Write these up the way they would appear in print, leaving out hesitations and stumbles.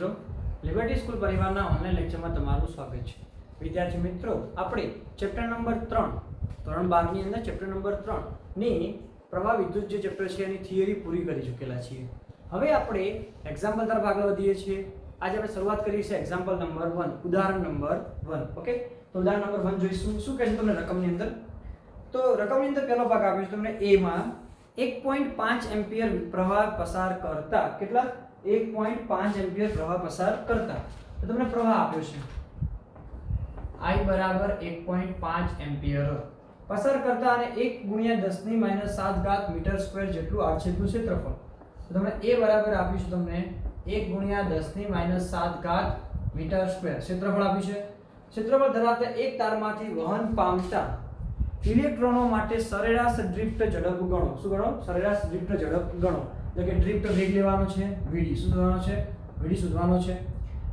મિત્રો, liberty school પરિવારના online લેક્ચરમાં તમારું સ્વાગત છે। વિદ્યાર્થી મિત્રો, આપણે ચેપ્ટર નંબર 3 ધોરણ 12 ની અંદર ચેપ્ટર નંબર 3 ની પ્રવાહ વિદ્યુત જે ચેપ્ટર છે એની થિયરી પૂરી કરી ચૂકેલા છીએ। હવે આપણે એક્ઝામ્પલ તરફ આગળ વધીએ છીએ। આજે આપણે શરૂઆત કરી છે એક્ઝામ્પલ નંબર 1, ઉદાહરણ નંબર 1। ઓકે, તો ઉદાહરણ નંબર 1 જોઈશું। શું કહે છે તમને રકમની અંદર? તો રકમની અંદર પહેલો ભાગ આપ્યો છે તમને a માં 1.5 એમ્પિયર પ્રવાહ પસાર કરતા કેટલા 1.5 એમ્પિયર પ્રવાહ પસાર કરતા તો તમને પ્રવાહ આપ્યો છે I બરાબર 1.5 એમ્પિયર પસાર કરતા અને 1 × 10⁻⁷ મીટર સ્ક્વેર જેટલું આડછેદનું ક્ષેત્રફળ। તો તમને a બરાબર આપ્યું છે તમને 1 × 10⁻⁷ મીટર સ્ક્વેર ક્ષેત્રફળ આપ્યું છે। ક્ષેત્રફળ ધરાવતા એક તારમાંથી વહન પામતા ઇલેક્ટ્રોનો માટે સરેરાશ ડ્રિફ્ટ ઝડપ ગણો। શું ગણો? સરેરાશ ડ્રિફ્ટ ઝડપ ગણો। એટલે કે ડ્રિફ્ટ વેગ લેવાનો છે, vd શું શોધવાનો છે? vd શોધવાનો છે।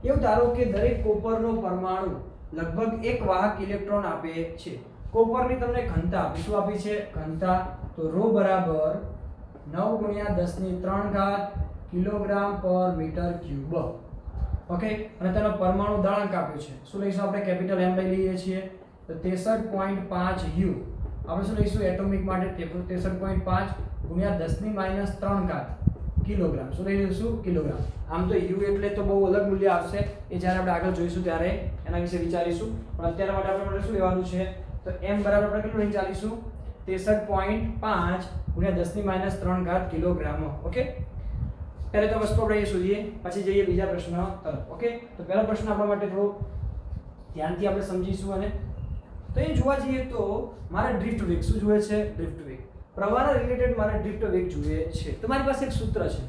એવું ધારો કે દરેક કોપરનો પરમાણુ લગભગ એક વાહક ઇલેક્ટ્રોન આપે છે। કોપરની તમને ઘનતા આપી, શું આપી છે? ઘનતા। તો ρ બરાબર 9 × 10⁻³ કિલોગ્રામ પર મીટર ક્યુબ। ઓકે, અને તેનો પરમાણુ દળાંક આપ્યો છે। શું લઈશું આપણે? કેપિટલ M લઈ લઈએ છીએ। તો 63.5 U આપણે શું લઈશું એટોમિક માટે? 63.5 × 10⁻³ કિલોગ્રામ। શું લઈ લઈશું? કિલોગ્રામ। આમ તો U એટલે તો બહુ અલગ મૂલ્ય આવશે, એ જ્યારે આપણે આગળ જોઈશું ત્યારે એના વિશે વિચારીશું, પણ અત્યારે માટે આપણે શું લેવાનું છે? તો M બરાબર આપણે કેટલું લઈને ચાલીશું? 63.5 × 10⁻³ કિલોગ્રામ। ઓકે, પહેલે તો વસ્તુ આપણે એ શોધીએ, પછી જઈએ બીજા પ્રશ્ન તરફ। ઓકે, તો પહેલો પ્રશ્ન આપણા માટે થોડો ધ્યાનથી આપણે સમજીશું। અને તો એ જોવા જઈએ તો મારે ડ્રિફ્ટ વેગ શું જોઈએ છે? ડ્રિફ્ટ વેગ પ્રવાહના રિલેટેડ મારે ડ્રિફ્ટ વેગ જોઈએ છે। તો મારી પાસે એક સૂત્ર છે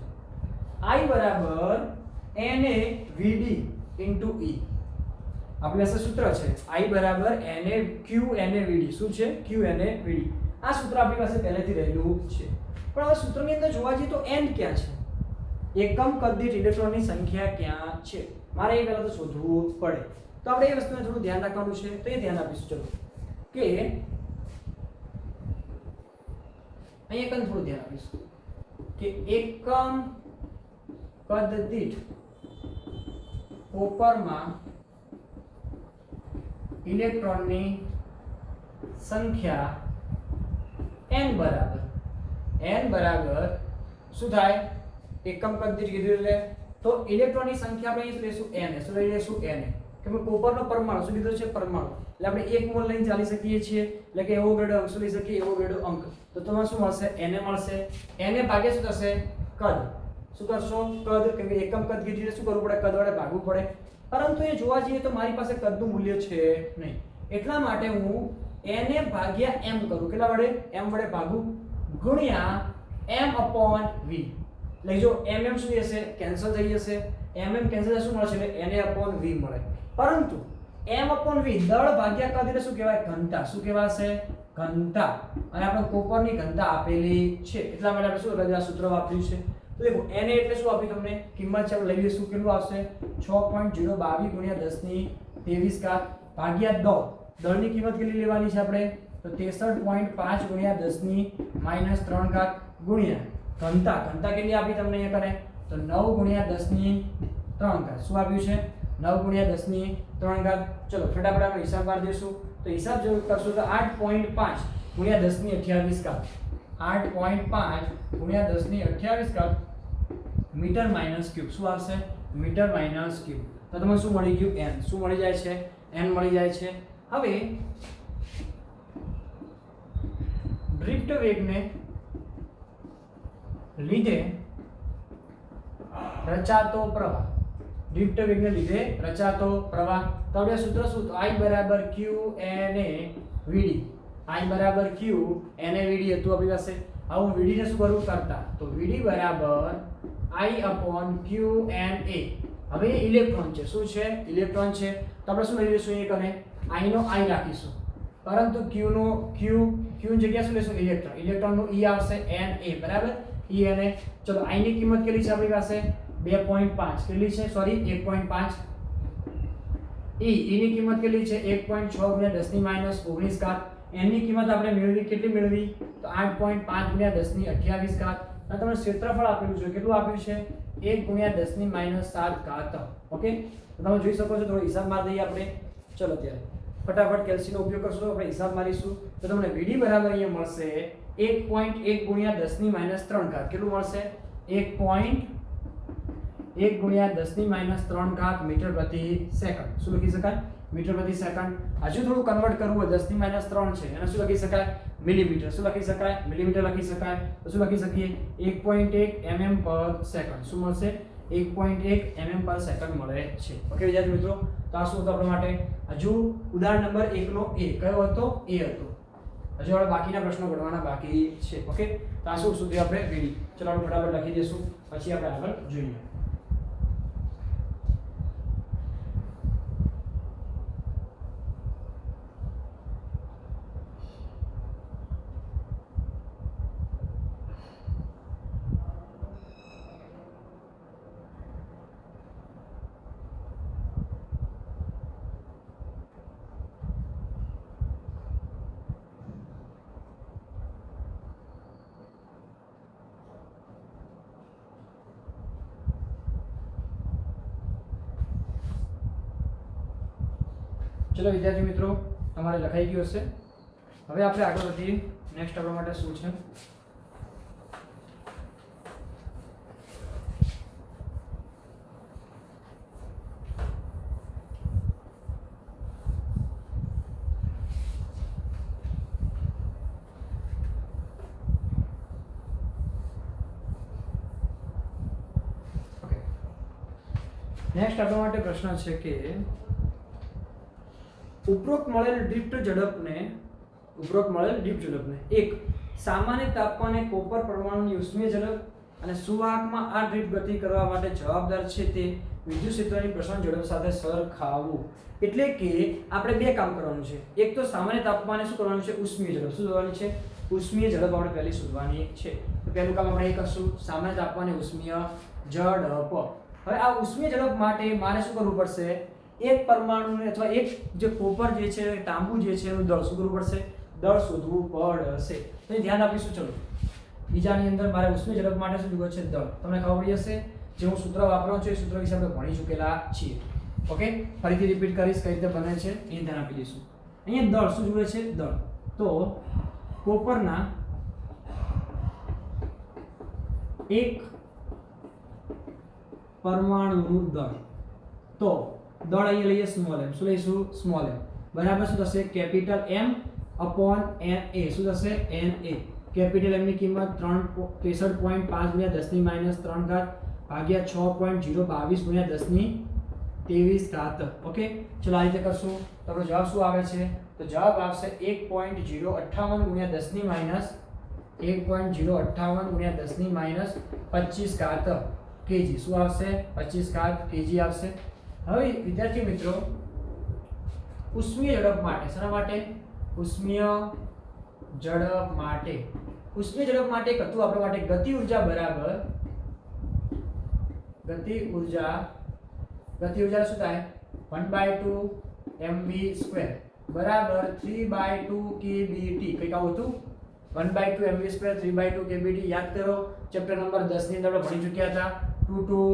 I બરાબર NA VD * E। આપણી પાસે સૂત્ર છે I બરાબર NA Q NA VD। શું છે? Q NA VD। આ સૂત્ર આપણી પાસે પહેલેથી રહેલું છે, પણ હવે સૂત્રની અંદર જોવા જઈએ તો n ક્યાં છે? એકમ કદ દીઠ ઇલેક્ટ્રોનની સંખ્યા ક્યાં છે? મારે એ પહેલા તો શોધવું પડે। તો આપણે એ વસ્તુને થોડું ધ્યાન રાખવાનું છે, તો એ ધ્યાન આપીશું। ચલો કે અહીંયા કન થોડું ધ્યાન આપીશું કે એકમ કદ દીઠ કોપરમાં ઇલેક્ટ્રોનની સંખ્યા n બરાબર શું થાય? એકમ કદ દીઠ કીધું એટલે તો ઇલેક્ટ્રોનની સંખ્યા આપણે અહીં લેશું n। શું લઈ લેશું? n। કે કોપરનો પરમાણુ શું લીધો છે? પરમાણુ, એટલે આપણે 1 મોલ લઈને ચાલી શકીએ છીએ, એટલે કે એવોગાડ્રો અંક શું લઈ શકીએ? એવોગાડ્રો અંક। તો તમને શું મળશે? Na મળશે। Na ભાગે શું થશે? કદ। શું કરશો? કદ, કેમ કે એકમ કદ કીધું શું કરવું પડે? કદ વડે ભાગવું પડે। પરંતુ એ જોવા જઈએ તો મારી પાસે કદનું મૂલ્ય છે નહીં, એટલા માટે હું Na ભાગ્યા m કરું। કેટલા વડે? m વડે ભાગું ગુણ્યા m/v। એટલે જો mm શું થશે? કેન્સલ થઈ જશે। mm કેન્સલ થશે, શું મળશે? એટલે Na/v મળે। પરંતુ m/v દળ ભાગ્યા કદ એટલે શું કહેવાય? ઘનતા। શું કહેવાશે? ઘનતા। અને આપણે કોપરની ઘનતા આપેલી છે, એટલા માટે આપણે શું આ સૂત્ર વાપર્યું છે। તો દેખો Na એટલે શું આપ્યું તમને? કિંમત છે આપણે લઈ લઈશું, કેટલું આવશે? 6.022 × 10⁻23 ભાગ્યા દળ। દળની કિંમત કેટલી લેવાની છે આપણે? તો 63.5 × 10⁻³ ગુણ્યા ઘનતા। ઘનતા કેટલી આપી તમને અહીંયા કરે? તો 9 × 10⁻³ શું આપ્યું છે? 9 × 10⁻³। ચલો ફટાફટ આપણે હિસાબ મારી દઈશું। તો હિસાબ જો કરશો તો 8.5 × 10⁻28 8.5 × 10⁻28 મીટર માઇનસ ક્યુબ। શું આવશે? Metre minus cube. તો તમને શું મળી ગયું? n। શું મળી જાય છે? n મળી જાય છે। હવે ડ્રિફ્ટ વેગને લીધે રચાતો પ્રવાહ, ડ્રિફ્ટ વેગને લીધે રચાતો પ્રવાહ। તો આપણે સૂત્ર શું? તો I બરાબર Q NA VD। I બરાબર Q NA VD હતું આપણી પાસે। હવે હું VD ને શું કરું? કરતા। તો VD બરાબર I/Q NA। હવે ઇલેક્ટ્રોન છે, શું છે? ઇલેક્ટ્રોન છે, તો આપણે શું લઈ લઈશું? એક અને I નો I રાખીશું, પરંતુ Q નો Q ની જગ્યાએ શું લઈશું? ઇલેક્ટ્રોન। ઇલેક્ટ્રોન નો E આવશે Na બરાબર, Na। ચલો I ની કિંમત કેટલી છે આપણી પાસે? 2.5 કેટલી છે? સોરી 1.5। E ની કિંમત કેટલી છે? 1.6 × 10⁻19। n ની કિંમત આપણે મેળવી, કેટલી મેળવી? તો 8.5 × 10⁻28। અને તમને ક્ષેત્રફળ આપેલું છે, કેટલું આપ્યું છે? 1 ગુણ્યા 10 ની -7 ઘાત. ઓકે, તો તમે જોઈ શકો છો. થોડો હિસાબ મારી દઈએ આપણે. ચલો ત્યારે ફટાફટ કેલ્સીનો ઉપયોગ કરશું તો આપણે હિસાબ મારીશું તો તમને VD બરાબર અહીંયા મળશે 1.1 ગુણ્યા 10 ની -3 ઘાત. કેટલું મળશે? 1.1 ગુણ્યા 10 ની -3 ઘાત મીટર પ્રતિ સેકન્ડ. શું લખી શકાય? મીટર પ્રતિ સેકન્ડ. હજુ થોડું કન્વર્ટ કરવું હોય 10 ની -3 છે એને શું લખી શકાય? મિલીમીટર. શું લખી શકાય? મિલીમીટર લખી શકાય. તો શું લખી શકીએ? 1.1 mm પર સેકન્ડ. શું મળશે? 1.1 mm પર સેકન્ડ મળે છે. ઓકે વિદ્યાર્થી મિત્રો, તો આ શું હતું આપણા માટે? હજુ ઉદાહરણ નંબર 1 નો A કયો હતો? A હતો. હજુ આપણે બાકીના પ્રશ્નો ગણવાના બાકી છે. ઓકે, તો આ શું સુધી આપણે VD. ચલો આપણે ફટાફટ લખી દઈશું પછી આપણે આગળ જોઈએ. ચલો વિદ્યાર્થી મિત્રો, તમારે લખાઈ ગયું હશે. હવે આપણે આગળ વધીએ. નેક્સ્ટ આપણા માટે શું છે? નેક્સ્ટ આપણા માટે પ્રશ્ન છે કે ઉપરોક્ત મળેલ ડ્રિફ્ટ ઝડપને એક સામાન્ય તાપમાને કોપર પરમાણુની ઉષ્મીય ઝડપ અને સુવાહકમાં આ ડ્રિફ્ટ ગતિ કરવા માટે જવાબદાર છે તે વિદ્યુત ક્ષેત્રની પ્રસરણ ઝડપ સાથે સરખાવવું. એટલે કે આપણે બે કામ કરવાનું છે. એક તો સામાન્ય તાપમાને શું કરવાનું છે? ઉષ્મીય ઝડપ. શું શોધવાની છે? ઉષ્મીય ઝડપ આપણે પહેલી શોધવાની છે. તો પહેલું કામ આપણે એ કરશું, સામાન્ય તાપમાને ઉષ્મીય ઝડપ. હવે આ ઉષ્મીય ઝડપ માટે મારે શું કરવું પડશે? એક પરમાણુને અથવા એક જે કોપર જે છે, તાંબુ જે છે એનું દળ શું કરવું પડશે? દળ શોધવું પડશે. તો ધ્યાન આપીશું. ચલો બીજાની અંદર મારે ઉષ્મીય ઝડપ માટે શું જોઈએ છે? દળ. તમને ખબર પડી હશે, જે હું સૂત્ર વાપરવાનો છું એ સૂત્ર વિશે આપણે ભણી ચૂકેલા છીએ. ઓકે, ફરીથી રિપીટ કરીશ કઈ રીતે બને છે એ ધ્યાન આપી દઈશું. અહીંયા દળ શું જોઈએ છે? દળ. તો કોપરના એક પરમાણુનું દળ. તો દળ અહીંયા લઈએ સ્મોલ m. શું લઈશું? સ્મોલ m બરાબર શું થશે? Capital M upon Na. શું થશે? Na. કેપિટલ M ની કિંમત 63.5 ગુણ્યા 10 ની -3 ઘાત ભાગ્યા 6.022 ગુણ્યા 10 ની 23 ઘાત. ઓકે, ચલો આ રીતે કરશું તો આપણો જવાબ શું આવે છે? તો જવાબ આવશે 1.058 ગુણ્યા 10 ની -1.058 ગુણ્યા 10 ની -25 ઘાત kg. શું આવશે? 25 ઘાત kg આવશે. હવે વિદ્યાર્થી મિત્રો, ઉષ્મીય ઝડપ માટે શેના માટે? ઉષ્મીય ઝડપ માટે એક હતું આપણા માટે ગતિ ઊર્જા બરાબર ગતિ ઊર્જા શું થાય? 1/2 mv² બરાબર 3/2 kBT. કઈ આવું હતું? 1/2 mv² 3/2 kBT. યાદ કરો, ચેપ્ટર નંબર 10 ની અંદર આપણે ભણી ચૂક્યા હતા. 2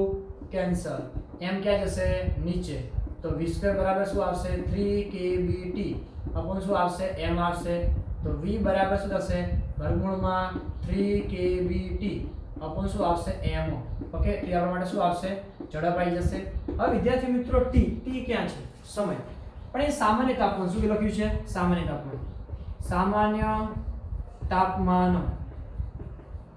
કેન્સલ, m ક્યાં જશે? નીચે. તો v² બરાબર શું આવશે? 3 kBT અપોન શું આવશે? m આવશે. તો v બરાબર શું થશે? વર્ગમૂળમાં 3 kBT અપોન શું આવશે? m. ઓકે, તે આપણા માટે શું આવશે? ઝડપ આવી જશે. હવે વિદ્યાર્થી મિત્રો, t ક્યાં છે? સમય. પણ એ સામાન્ય તાપમાન શું લખ્યું છે? સામાન્ય તાપમાન.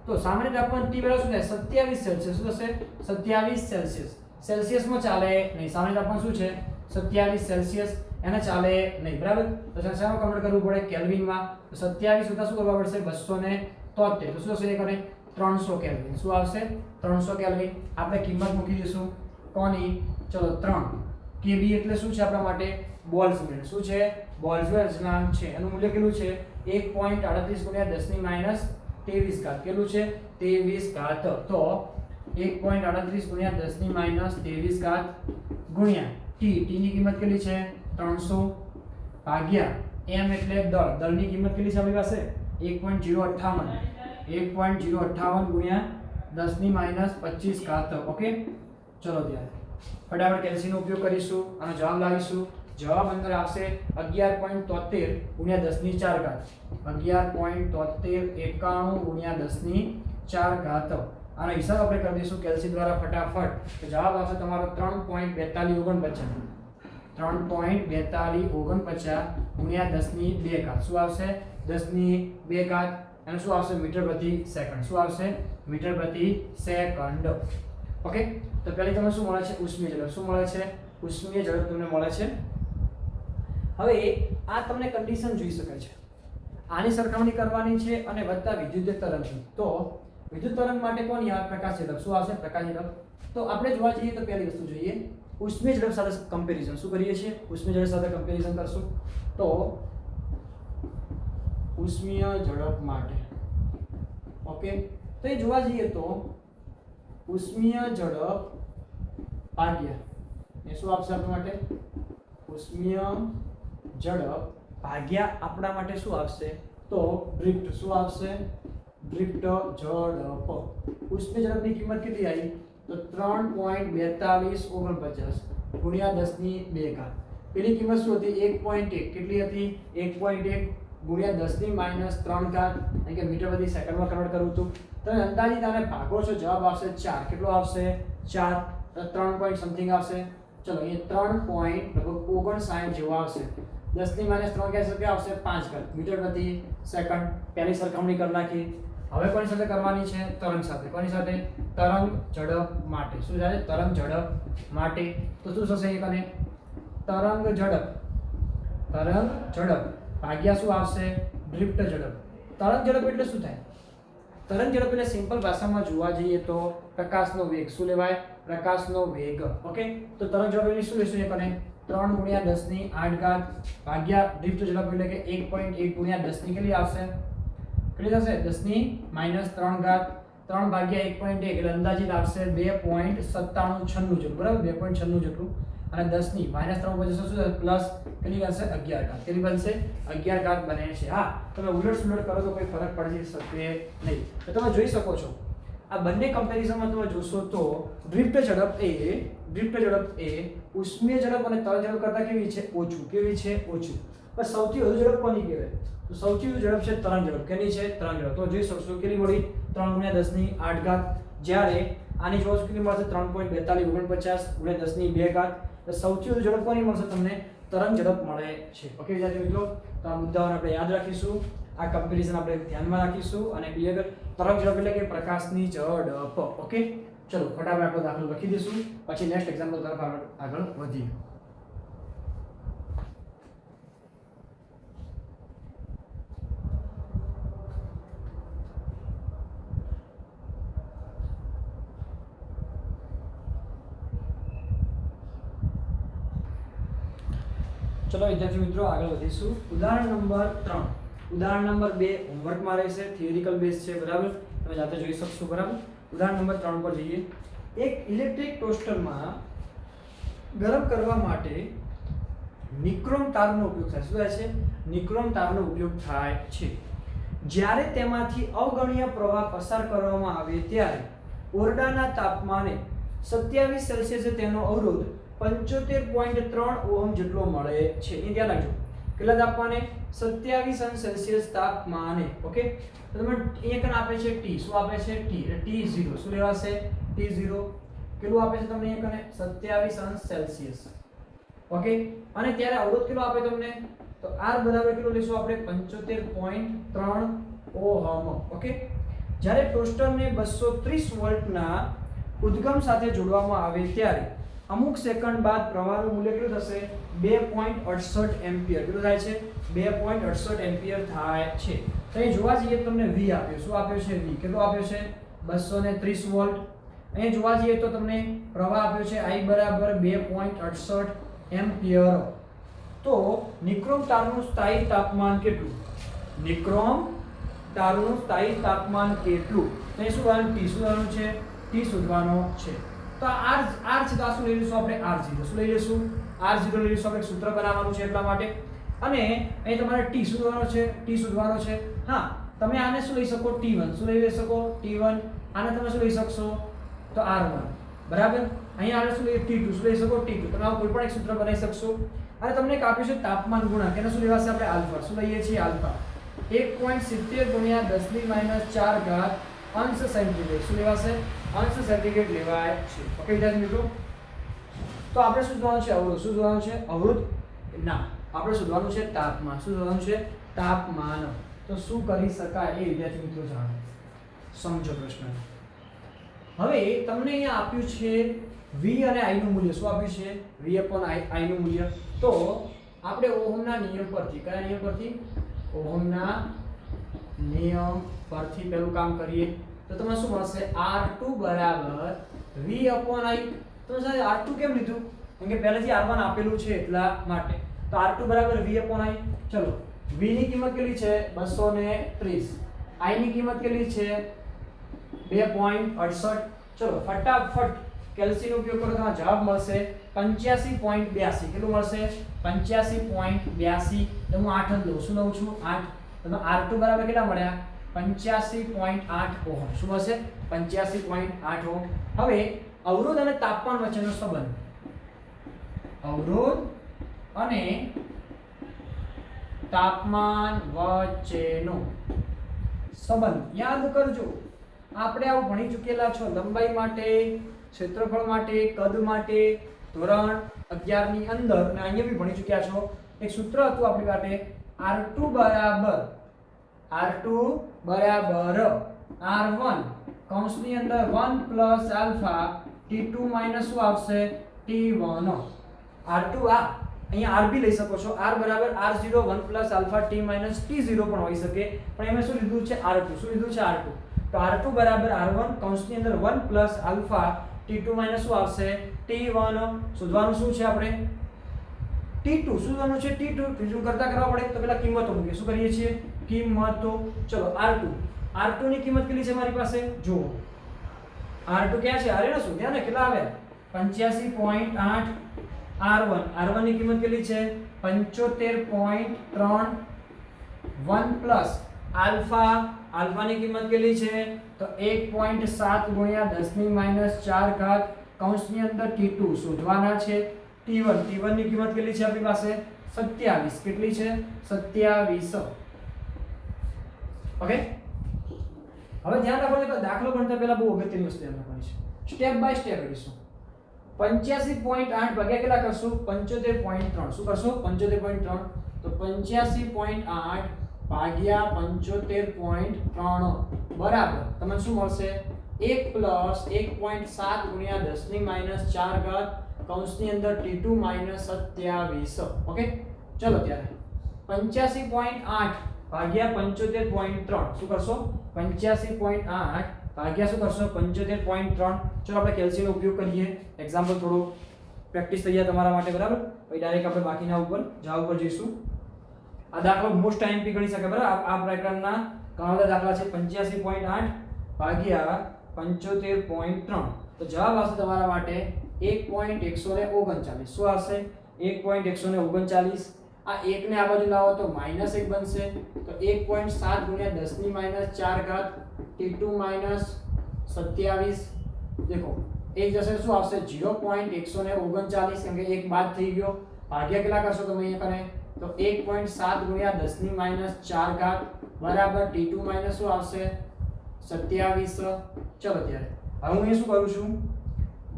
તો સામાન્ય તાપમાન T બરાબર શું થાય? 27 સેલ્સિયસ. શું થશે? 27 સેલ્સિયસ. સેલ્સિયસમાં ચાલે નહીં. સામાન્ય તાપમાન શું છે? 27 સેલ્સિયસ. એને ચાલે નહીં. બરાબર, તો શેમાં કન્વર્ટ કરવું પડે? કેલ્વિનમાં. તો 27 સુધા શું કરવા પડશે? 273. તો શું થશે? એ કરે 300 કેલ્વિન. શું આવશે? 300 કેલ્વિન. આપણે કિંમત મૂકી દઈશું કોની? ચલો 3 kB એટલે શું છે આપણા માટે? બોલ્ટ્ઝમેન. શું છે? બોલ્ટ્ઝમેન અચળાંક છે. એનું મૂલ્ય કેટલું છે? 1.38 ગુણ્યા 10 ની -23 ઘાત. કેટલું છે? 23 ઘાત. તો 1.38 ગુણ્યા 10 ની -23 ઘાત ગુણ્યા t ની કિંમત કેટલી છે? 300 ભાગ્યા m એટલે દળ. દળની કિંમત કેટલી છે આપણી પાસે? 1.058 ગુણ્યા 10 ની -25 ઘાત. ઓકે, ચલો ત્યારે ફટાફટ કેલ્સીનો ઉપયોગ કરીશું અને જવાબ લાવીશું. જવાબ અંદર આવશે 11.73 ગુણ્યા 10 ની 4 ઘાત. 11.73 91 ગુણ્યા 10 ની 4 ઘાત. આનો હિસાબ આપણે કરી દઈશું કેલ્સી દ્વારા ફટાફટ. તો જવાબ આવશે તમારો 3.4249. 3.4249 ગુણ્યા 10 ની 2 ઘાત. શું આવશે? 10 ની 2 ઘાત. અને શું આવશે? મીટર પ્રતિ સેકન્ડ. શું આવશે? મીટર પ્રતિ સેકન્ડ. ઓકે, તો પહેલી તમને શું મળે છે? ઉષ્મીય ઝડપ. શું મળે છે? ઉષ્મીય ઝડપ તમને મળે છે. હવે આ તમને કન્ડિશન જોઈ શકાય છે. આની સરખામણી કરવાની છે અને વત્તા વિદ્યુત તરંગની. તો વિદ્યુત તરંગ માટે કોણ યાર? પ્રકાશ ઝડપ. શું આવશે? પ્રકાશ ઝડપ. તો આપણે જોવા જઈએ તો પહેલી વસ્તુ જોઈએ ઉષ્મીય ઝડપ સાથે કમ્પેરિઝન. શું કરીએ છીએ? ઉષ્મીય ઝડપ સાથે કમ્પેરિઝન કરશું. તો ઉષ્મીય ઝડપ માટે ઓકે, તો એ જોવા જઈએ તો ઉષ્મીય ઝડપ ભાગ્યા એ શું આપશે આપણા માટે? ઉષ્મીય ઝડપ ભાગ્યા આપણા માટે શું આવશે? તો ડ્રિફ્ટ. શું આવશે? ડ્રિફ્ટ ઝડપ. ઉષ્મીય ઝડપની કિંમત કેટલી આવી? તો 3.4249 ગુણ્યા 10 ની 2 ઘાત. પેલી કિંમત શું હતી? 1.1. કેટલી હતી? 1.1 ગુણ્યા 10 ની -3 ઘાત. એટલે કે મીટર પ્રતિ સેકન્ડમાં કન્વર્ટ કરું તો તમે અંદાજિત આને ભાગો છો, જવાબ આવશે 4. કેટલો આવશે? 4. 3 પોઈન્ટ સમથિંગ આવશે. ચલો અહીંયા 3.59 જેવો આવશે. 10 ની -3 કેટલા આવશે? 5 ઘાત મીટર પ્રતિ સેકન્ડ. પહેલી સરખામણી કરી નાખી. હવે કોની સાથે કરવાની છે? તરંગ સાથે. કોની સાથે? તરંગ ઝડપ માટે. શું થાય? તરંગ ઝડપ માટે. તો શું થશે? એક અને તરંગ ઝડપ ભાગ્યા શું આવશે? ડ્રિફ્ટ ઝડપ. તરંગ ઝડપ એટલે શું થાય? તરંગ ઝડપ એટલે સિમ્પલ ભાષામાં જોવા જઈએ તો પ્રકાશનો વેગ. શું લેવાય? પ્રકાશનો વેગ. ઓકે, તો તરંગ ઝડપ એટલે શું લેશું? એક અને 3 ગુણ્યા 10 ની 8 ઘાત ભાગ્યા ડ્રિફ્ટ ઝડપ એટલે કે 1.1 ગુણ્યા 10 ની કેટલી આવશે? કેટલી થશે? 10 ની -3 ઘાત. 3 ભાગ્યા 1.1 એટલે અંદાજિત આવશે 2.9796 જેટલું. બરાબર, 2.96 જેટલું. અને 10 ની -3 પછી શું થશે? પ્લસ કેટલી બનશે? 11 ઘાત. કેટલી બનશે? 11 ઘાત બને છે. હા, તમે ઉલટ સુલટ કરો તો કોઈ ફરક પડી શકે નહીં. તો તમે જોઈ શકો છો આ બંને કમ્પેરિઝનમાં તમે જોશો તો ડ્રિફ્ટ ઝડપ એ ઉષ્મીય ઝડપ અને તરંગ ઝડપ કરતાં કેવી છે? ઓછું. કેવી છે? ઓછું. પણ સૌથી વધુ ઝડપ કોની કહેવાય? તો સૌથી વધુ ઝડપ છે તરંગ ઝડપ. કેની છે? તરંગ ઝડપ. તો જોઈ શકશો કેટલી મળી? 3 ગુણ્યા 10 ની 8 ઘાત. જ્યારે આની જોવા કેટલી મળશે? 3.4249 ગુણ્યા 10 ની 2 ઘાત. તો સૌથી વધુ ઝડપ કોની મળશે તમને? તરંગ ઝડપ મળે છે. ઓકે વિદ્યાર્થી મિત્રો, તો આ મુદ્દાઓને આપણે યાદ રાખીશું. આ કમ્પેરિઝન આપણે ધ્યાનમાં રાખીશું અને ક્લિયર. તરંગ ઝડપ એટલે કે પ્રકાશની ઝડપ. ઓકે, ચલો ફટાફટ આપણો દાખલો લખી દઈશું, પછી નેક્સ્ટ એક્ઝામ્પલ તરફ આગળ વધીએ. ચલો વિદ્યાર્થી મિત્રો આગળ વધીશું. ઉદાહરણ નંબર 3. ઉદાહરણ નંબર 2 હોમવર્કમાં રહેશે, થિયરિકલ બેઝ છે. બરાબર, તમે જાતે જોઈ શકશો. બરાબર, ઉદાહરણ નંબર 3 પર જઈએ. એક ઇલેક્ટ્રિક ટોસ્ટરમાં ગરમ કરવા માટે નિક્રોમ તારનો ઉપયોગ થાય. શું થાય છે? નિક્રોમ તારનો ઉપયોગ થાય છે. જ્યારે તેમાંથી અવગણ્ય પ્રવાહ પસાર કરવામાં આવે ત્યારે ઓરડાના તાપમાને 27 સેલ્સિયસે તેનો અવરોધ 75.3 ઓહમ જેટલો મળે છે. એ ધ્યાન રાખજો. કેટલા તાપમાને? 27 સેલ્સિયસ તાપમાને. ઓકે, તો તમે અહીંયા કણ આપે છે T. શું આપે છે? T. એટલે T0 શું લેવાશે? T0 કેટલું આપે છે તમને? અહીંયા કણે 27 સેલ્સિયસ. ઓકે, અને ત્યારે અવરોધ કેટલો આપે તમને? તો R બરાબર કેટલો લેશું આપણે? 75.3 ઓહમ. ઓકે, જ્યારે ટોસ્ટરને 230 વોલ્ટના ઉદ્ગમ સાથે જોડવામાં આવે ત્યારે અમુક સેકન્ડ બાદ પ્રવાહનું મૂલ્ય કેટલું થશે? 2.68 એમ્પિયર. કેટલું થાય છે? 2.68 એમ્પિયર થાય છે. તો અહીં જોવા જઈએ તમને V આપ્યો. શું આપ્યો છે? V. કેટલો આપ્યો છે? 230 વોલ્ટ. અહીં જોવા જઈએ તો તમને પ્રવાહ આપ્યો છે I બરાબર 2.68 એમ્પિયર. તો નિક્રોમ તારનું સ્થાયી તાપમાન કેટલું? નિક્રોમ તારનું સ્થાયી તાપમાન કેટલું? તો અહીં શું કરવાનું? T શોધવાનું છે. T શોધવાનો છે. તો R છે તો આ શું લઈ લઈશું આપણે? R0. શું લઈ લઈશું? R0 લઈ લઈશું. આપણે સૂત્ર બનાવવાનું છે એટલા માટે. અને અહીં તમારે T શોધવાનો છે. T શોધવાનો છે. હા, તમે આને શું લઈ શકો? T1. શું લઈ શકો? T1. આને તમે શું લઈ શકશો તો r1 બરાબર અહીંયા આને શું લઈ t2 શું લઈ શકો t2 તમે આવું કોઈ પણ એક સૂત્ર બનાવી શકશો અને તમને એક આપ્યું છે તાપમાન ગુણાંક એને શું લેવાશે આપણે આલ્ફા શું લઈએ છીએ આલ્ફા 1.70 ગુણ્યા 10⁻⁴ અંશ સેન્ટીગ્રેડ શું લેવાશે અંશ સેન્ટીગ્રેડ લેવાય છે ઓકે વિદ્યાર્થી મિત્રો તો આપણે શું શોધવાનું છે અવરોધ શું શોધવાનું છે અવરોધ ના આપણે શોધવાનું છે તાપમાન શું શોધવાનું છે તાપમાન તો શું કરી શકાય એ વિદ્યાર્થી મિત્રો જાણો સમજો પ્રશ્ન હવે તમને અહીંયા આપ્યું છે v અને i નું મૂલ્ય શું આપ્યું છે v/i નું મૂલ્ય તો આપણે ઓહમના નિયમ પરથી કયા નિયમ પરથી ઓહમના નિયમ પરથી પેલું કામ કરીએ તો તમને શું મળશે r2 v/i તો સાહેબ r2 કેમ લીધું કેમ કે પહેલેથી r1 આપેલું છે એટલા માટે તો r2 v/i ચલો v ની કિંમત કેટલી છે 230 i ની કિંમત કેટલી છે 2.68 ચલો ફટાફટ કેલ્સી નો ઉપયોગ કરો તો જવાબ મળશે 85.82 કેટલું મળશે 85.82 તો હું 8 જ લઉં શું લઉં છું 8 તો r2 બરાબર કેટલા મળ્યા 85.8 ઓહમ શું હશે 85.8 ઓહમ હવે અવરોધ અને તાપમાન વચ્ચેનો સંબંધ અવરોધ અને તાપમાન વચ્ચેનો સંબંધ યાદ કરજો આપણે આવું ભણી ચૂકેલા છો લંબાઈ માટે ક્ષેત્રફળ માટે કદ માટે ધોરણ 11 ની અંદર અને અહીંયા બી ભણી ચૂક્યા છો એક સૂત્ર હતું આપણી પાસે r2 બરાબર r1 કૌંસની અંદર 1 + આલ્ફા t2 માઈનસ શું આવશે t1 r2 આ અહીંયા r બી લઈ શકો છો r બરાબર r0 1 + alpha t minus t0 પણ હોઈ શકે પણ એમાં શું લીધું છે r2 શું લીધું છે r2 તો r2 બરાબર r1 કૌંસની અંદર 1 + આલ્ફા t2 માઈનસ શું આવશે t1 શોધવાનું શું છે આપણે t2 શોધવાનું છે t2 ત્રીજું કરતા કરવા પડે તો પેલા કિંમતો મૂકીએ શું કરીએ છીએ કિંમતો ચલો r2 ની કિંમત કેટલી છે મારી પાસે જુઓ r2 ક્યાં છે અરે ને શોધ્યા ને કેટલા આવ્યા 85.8 r1 ની કિંમત કેટલી છે 75.3 1 + આલ્ફા ની કિંમત કેટલી છે તો 1.7 ગુણ્યા 10⁻⁴ કૌંસની અંદર t2 શોધવાના છે t1 ની કિંમત કેટલી છે આપણી પાસે 27 કેટલી છે 27 ઓકે હવે ધ્યાન રાખો કે દાખલો ગણતા પહેલા બહુ અગત્યની વસ્તુ ધ્યાન રાખવાની છે સ્ટેપ બાય સ્ટેપ કરીશું 85.8 ભાગ્યા કેટલા કરશું 75.3 શું કરશો 75.3 તો 85.8 ભાગ્યા 75.3 બરાબર તમને શું મળશે 1 + 1.7 ગુણ્યા 10⁻⁴ કૌંસની અંદર t2 - 27 ઓકે ચલો ત્યારે 85.8 ભાગ્યા 75.3 શું કરશો 85.8 ભાગ્યા શું કરશો 75.3 ચલો આપણે કેલ્સીનો ઉપયોગ કરીએ એક્ઝામ્પલ થોડો પ્રેક્ટિસ થઈ જાય તમારા માટે બરાબર પછી ડાયરેક્ટ આપણે બાકીના ઉપર જવાબ ઉપર જઈશું આ દાખલો મોસ્ટ ટાઈમ પી ગણી શકે બરાબર આ પ્રકારના ઘણા બધા દાખલા છે 85.8 ભાગ્યા 75.3 તો જવાબ આવશે તમારા માટે 1.139 શું આવશે 1.139 આ 1 ને આ બાજુ લાવો તો -1 બનશે તો 1.7 ગુણ્યા 10⁻⁴ t2 - 27 દેખો એક જશે શું આવશે 0.139 કેમ કે એક બાદ થઈ ગયો ભાગ્યા કેટલા કરશો તમે અહીંયા કરે તો 1.7 ગુણ્યા 10⁻⁴ બરાબર t2 માઈનસ શું આવશે 27 ચલો ત્યારે હવે હું એ શું કરું છું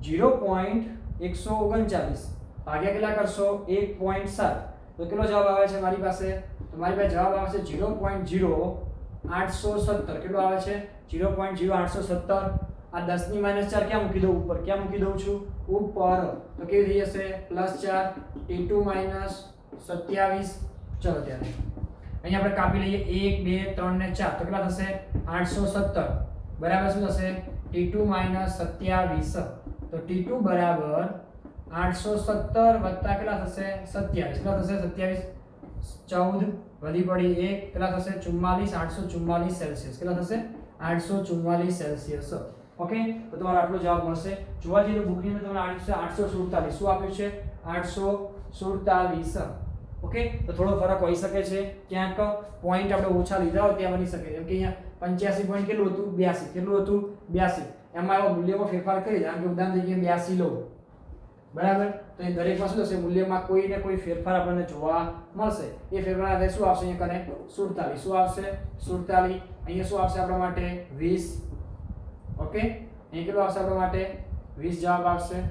0.139 ભાગ્યા કેટલા કરશો 1.7 તો કેટલો જવાબ આવે છે મારી પાસે તો મારી પાસે જવાબ આવે છે 0.0817 કેટલો આવે છે 0.0817 આ 10⁻⁴ ક્યાં મૂકી દઉં ઉપર ક્યાં મૂકી દઉં છું ઉપર તો કેવી થઈ જશે +4 t2 - 27 ચલો ત્યારે અહીંયા આપણે કાપી લઈએ 1 2 3 ને 4 તો કેટલા થશે 817 બરાબર શું થશે t2 - 27 તો t2 બરાબર 817 વત્તા કેટલા થશે 27 કેટલા થશે 27 14 વધી પડી 1 કેટલા થશે 44 844 સેલ્સિયસ કેટલા થશે 844 સેલ્સિયસ ઓકે તો તમારો આટલો જવાબ મળશે જોવા જઈએ તો બુકની અંદર તમને 847 શું આપ્યું છે 847 ઓકે તો થોડો ફરક હોઈ શકે છે ક્યાંક પોઈન્ટ આપણે ઓછા લીધા હોય ત્યાં બની શકે જેમ કે અહીંયા 85 પોઈન્ટ કેટલું હતું 82 કેટલું હતું 82 એમાં આવો મૂલ્યમાં ફેરફાર કરી કારણ કે ઉદાહરણ તરીકે 82 લો બરાબર તો એ દરેકમાં શું થશે મૂલ્યમાં કોઈ ને કોઈ ફેરફાર આપણને જોવા મળશે એ ફેરફાર આધારે શું આવશે અહીંયા કને 47 શું આવશે 47 અહીંયા શું આવશે આપણા માટે 20 ઓકે અહીં કેટલું આવશે આપણા માટે 20 જવાબ આવશે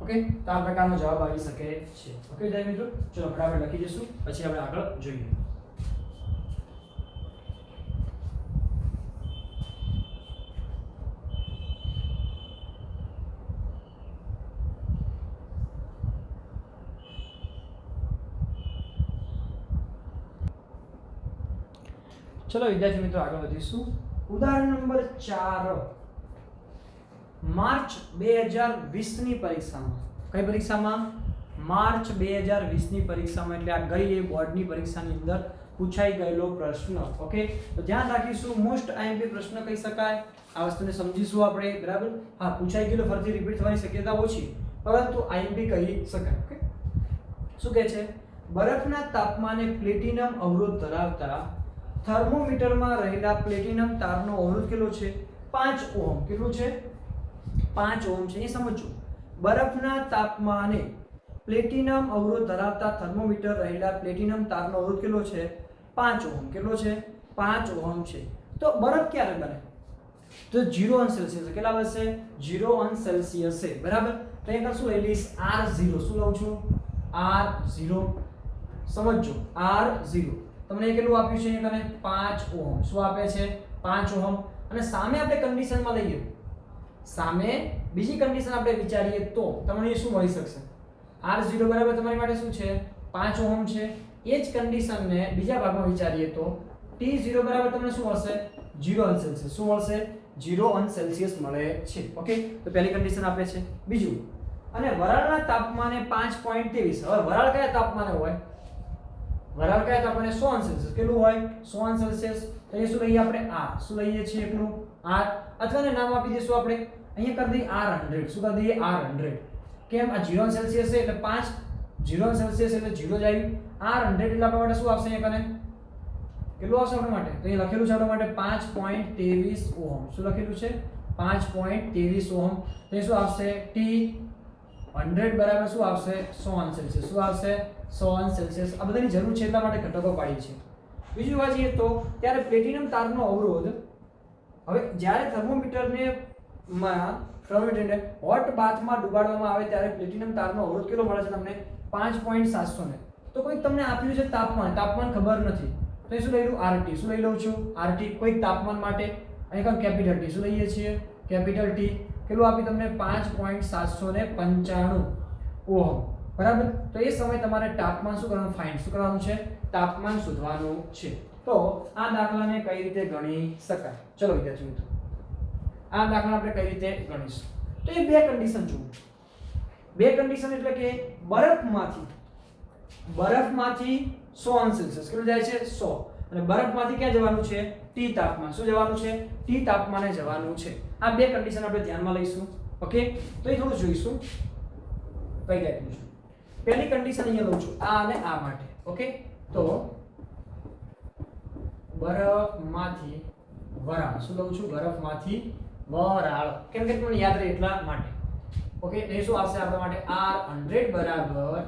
ઓકે તો આ પ્રકારનો જવાબ આવી શકે છે ઓકે વિદ્યાર્થી મિત્રો ચલો ફટાફટ લખી દઈશું પછી આપણે આગળ જોઈએ ચલો વિદ્યાર્થી મિત્રો આગળ વધીશું ઉદાહરણ નંબર 4 માર્ચ 2020 ની પરીક્ષામાં કઈ પરીક્ષામાં માર્ચ 2020 ની પરીક્ષામાં એટલે આ ગઈ એ બોર્ડની પરીક્ષાની અંદર પૂછાઈ ગયેલો પ્રશ્ન ઓકે તો ધ્યાન રાખીશું મોસ્ટ આઈએમપી પ્રશ્ન કહી શકાય આ વસ્તુને સમજીશું આપણે બરાબર હા પૂછાઈ ગયેલો ફરીથી રિપીટ થવાની શક્યતા ઓછી પરંતુ આઈએમપી કહી શકાય ઓકે શું કહે છે બરફના તાપમાને પ્લેટિનમ અવરોધ ધરાવતા થર્મોમીટરમાં રહેલા પ્લેટિનમ તારનો અવરોધ કેટલો છે 5 ઓહમ કેટલું છે 5 ઓહમ છે એ સમજો બરફના તાપમાને પ્લેટિનમ અવરોધ ધરાવતા થર્મોમીટર રહેલા પ્લેટિનમ તારનો અવરોધ કેટલો છે 5 ઓહમ કેટલો છે 5 ઓહમ છે તો બરફ ક્યારે બને તો 0 અંશ સેલ્સિયસ કેટલા બનશે 0 અંશ સેલ્સિયસ છે બરાબર તો અહીંયા શું લઈ લઈશ R0 શું લઉં છું R0 સમજો R0 તમને કેટલું આપ્યું છે અહીંયા કને 5 ઓહમ શું આપે છે 5 ઓહમ અને સામે આપણે કન્ડિશનમાં લઈએ સામે બીજી કન્ડિશન આપણે વિચારીએ તો તમને શું મળી શકશે R0 બરાબર તમારી માટે શું છે 5 ઓહમ છે એ જ કન્ડિશનને બીજા ભાગમાં વિચારીએ તો T0 બરાબર તમને શું મળશે 0 અંશ સેલ્સિયસ શું મળશે 0 અંશ સેલ્સિયસ મળે છે ઓકે તો પહેલી કન્ડિશન આપે છે બીજું અને વરાળના તાપમાને 5.23 હવે વરાળ કયા તાપમાને હોય વરાળ કયા તાપમાને 100 અંશ સેલ્સિયસ કેટલું હોય 100 અંશ સેલ્સિયસ તો એ શું લઈએ આપણે R શું લઈએ છીએ એકલું R અથવા ને નામ આપી દઈશું આપણે અહીંયા કરી દઈએ R100 શું કરી દઈએ R100 કેમ આ 0 અંશ સેલ્સિયસ છે એટલે 5 0 અંશ સેલ્સિયસ એટલે 0 જ આવ્યું R100 એટલે આપણા માટે શું આવશે અહીંયા કને કેટલું આવશે આપણા માટે તો અહીં લખેલું છે આપણા માટે 5.23 ઓહમ શું લખેલું છે 5.23 ઓહમ તો શું આવશે T 100 બરાબર શું આવશે 100 અંશ સેલ્સિયસ શું આવશે 100 અંશ સેલ્સિયસ આ બધાની જરૂર છે એટલા માટે ઘટકો પાડી છે બીજું વાત એ તો ત્યારે પ્લેટિનમ તારનો અવરોધ હવે જ્યારે થર્મોમીટરને હોટ બાથમાં ડુબાડવામાં આવે ત્યારે પ્લેટિનમ તારનો અવરોધ કેટલો મળે છે તમને 5.700 ને તો કોઈ તમને આપ્યું છે તાપમાન ખબર નથી તો શું લઈ લઉં RT શું લઈ લઉં છું RT કોઈ તાપમાન માટે અહીંયા કેપિટલ T શું લઈએ છીએ કેપિટલ T કેટલું આપી તમને 5.795 ઓહમ બરાબર તો એ સમય તમારે તાપમાન શું કરવાનું ફાઇન્ડ શું કરવાનું છે તાપમાન શોધવાનું છે તો આ દાખલાને કઈ રીતે ગણી શકાય ચલો વિદ્યાર્થી મિત્રો આ દાખલા આપણે કઈ રીતે ગણીશું તો એ બે કન્ડિશન જુઓ બે કન્ડિશન એટલે કે બરફમાંથી 100 અંશ સેલ્સિયસ કેટલું જાય છે 100 અને બરફમાંથી ક્યાં જવાનું છે T તાપમાન શું જવાનું છે T તાપમાને જવાનું છે આ બે કન્ડિશન આપણે ધ્યાનમાં લઈશું ઓકે તો એ થોડું જોઈશું કઈ ટાઈપનું છે પહેલી કન્ડિશન અહીંયા લઉં છું આ અને આ માટે ઓકે તો બરફમાંથી વરાળ શું લઉં છું બરફમાંથી વરાળ કેમ કે તમને યાદ રહે એટલા માટે ઓકે એ શું આવશે આપણા માટે R100 બરાબર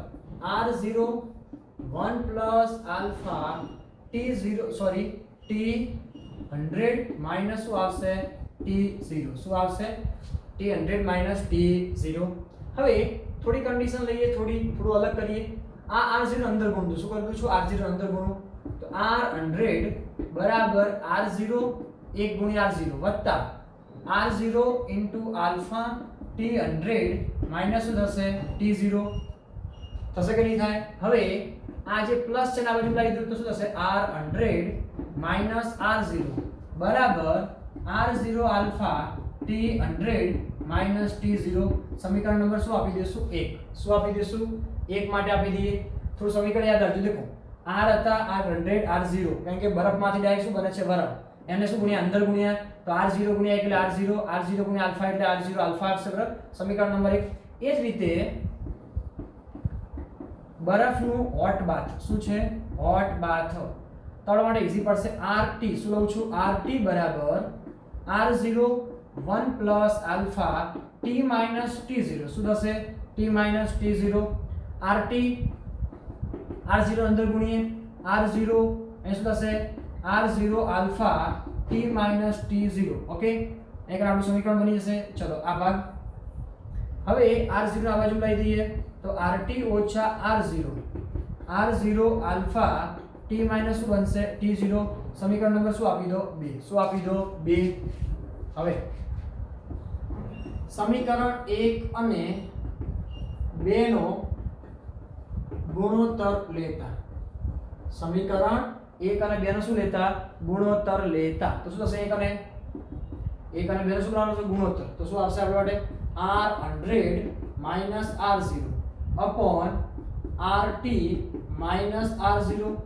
R0 1 plus alpha T0 sorry T100 minus શું આવશે T0 શું આવશે T100 માઈનસ T0 હવે થોડી કન્ડિશન લઈએ થોડું અલગ કરીએ આ R0 અંદર ગુણ દઉં શું કરું છું R0 અંદર ગુણું તો R100 બરાબર R0 1 ગુણ્યા R0 વત્તા R0 into alpha T100 minus શું થશે T0 થશે કે નહીં થાય હવે આ જે પ્લસ છે ને આ બાજુ લાવી દઉં તો શું થશે R100 માઈનસ R0 બરાબર R0 alpha T100 minus T0 સમીકરણ નંબર શું આપી દઈશું 1 શું આપી દઈશું 1 માટે આપી દઈએ થોડું સમીકરણ યાદ રાખજો દેખો R હતા R100 R0 કારણ કે બરફમાંથી ડાયરેક્ટ શું બને છે બરફ એને શું ગુણ્યા અંદર ગુણ્યા તો R0 ગુણ્યા એટલે R0 ગુણ્યા આલ્ફા એટલે R0 આલ્ફા આવશે બરાબર સમીકરણ નંબર 1 એ જ રીતે બરફનું હોટ બાથ શું છે હોટ બાથ તમારા માટે ઈઝી પડશે RT શું લઉં છું RT બરાબર R0 1 plus alpha t minus t0 શું થશે t minus t0 RT R0 અંદર ગુણીએ R0 એ શું થશે R0 alpha t minus t0 okay એક આપણું સમીકરણ બની જશે ચલો આ ભાગ હવે R0 આ બાજુ લઈ દઈએ તો RT ઓછા R0 આલ્ફા t માઇનસ શું બનશે t0 સમીકરણ નંબર શું આપી દો 2 શું આપી દો 2 હવે સમીકરણ 1 અને 2 નો ગુણોત્તર લેતા સમીકરણ 1 અને 2 નો શું લેતા ગુણોત્તર લેતા તો શું થશે 1 અને 2 નો શું કરવાનું છે ગુણોત્તર તો શું આવશે આપણી માટે R100 minus R0 upon RT minus R0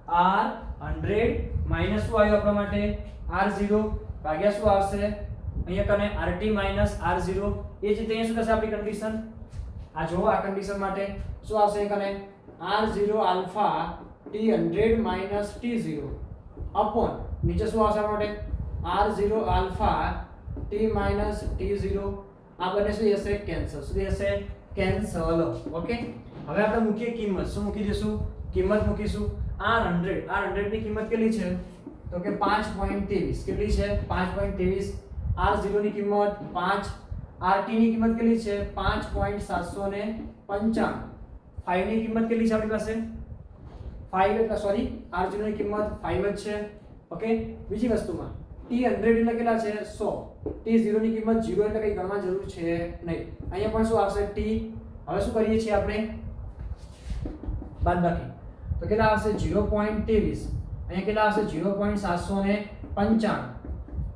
R100 minus શું આવ્યું આપણા માટે R0 ભાગ્યા શું આવશે અહીંયા કને RT minus R0 એ જ રીતે અહીંયા શું થશે આપણી કન્ડિશન આ જો આ કન્ડિશન માટે શું આવશે કને R0 alpha T100 minus T0 upon નીચે શું આવશે આપણા માટે R0 alpha T minus T0 આ બંને શું થશે કેન્સલ શું થશે કેન્સલ ઓકે હવે આપણે મૂકીએ કિંમત શું મૂકી દઈશું કિંમત મૂકીશું R100 ની કિંમત કેટલી છે તો કે 5.23 કેટલી છે 5.23 R0 ની કિંમત 5 RT ની કિંમત કેટલી છે 5.795 5 ની કિંમત કેટલી છે આપણી પાસે 5 એટલે સોરી R0 ની કિંમત 5 જ છે ઓકે બીજી વસ્તુમાં T100 એટલે કેટલા છે 100 T0 ની કિંમત 0 એટલે કઈ ગણવા જરૂર છે નહીં અહીંયા પણ શું આવશે T હવે શું કરીએ છીએ આપણે બાદબાકી તો કેટલા આવશે 0.23 અહીંયા કેટલા આવશે 0.795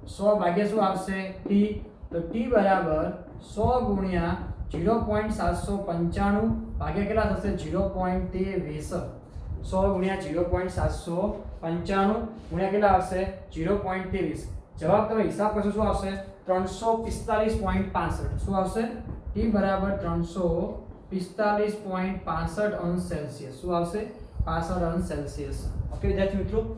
100 ભાગ્યા શું આવશે T તો T બરાબર 100 ગુણ્યા 0.795 ભાગ્યા કેટલા થશે 0.23 100 ગુણ્યા 0.795 ગુણ્યા કેટલા આવશે 0.23 જવાબ તમે હિસાબ કરશો શું આવશે 345.65 શું આવશે T બરાબર 345.65 અંશ સેલ્સિયસ શું આવશે 65 અંશ સેલ્સિયસ ઓકે વિદ્યાર્થી મિત્રો